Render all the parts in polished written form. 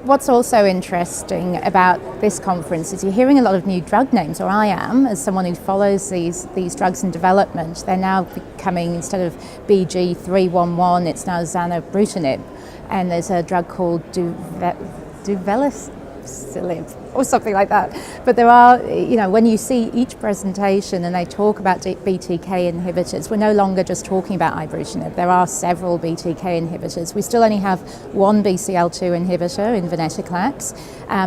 what's also interesting about this conference is you're hearing a lot of new drug names, or I am, as someone who follows these drugs in development. They're now becoming, instead of BG311, it's now zanubrutinib, and there's a drug called duvelisib or something like that. But there are, when you see each presentation and they talk about BTK inhibitors, we're no longer just talking about ibrutinib. There are several BTK inhibitors. We still only have one BCL2 inhibitor in venetoclax,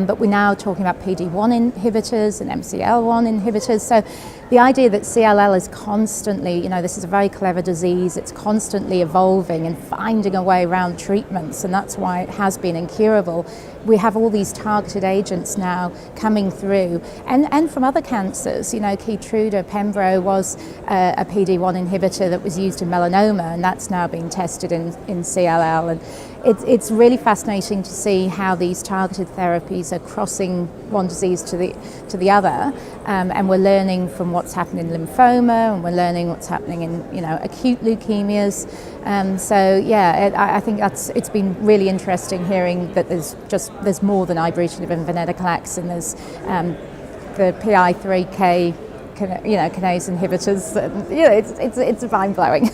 but we're now talking about PD1 inhibitors and MCL1 inhibitors. So the idea that CLL is constantly, this is a very clever disease, it's constantly evolving and finding a way around treatments, and that's why it has been incurable. We have all these targeted agents now coming through, and from other cancers. Keytruda, Pembro was a PD1 inhibitor that was used in melanoma, and that's now being tested in CLL. And it's really fascinating to see how these targeted therapies are crossing one disease to the other, and we're learning from what's happening in lymphoma, and we're learning what's happening in acute leukemias. I think it's been really interesting hearing that there's more than ibrutinib and venetoclax, and there's the PI3K kinase inhibitors. It's mind blowing.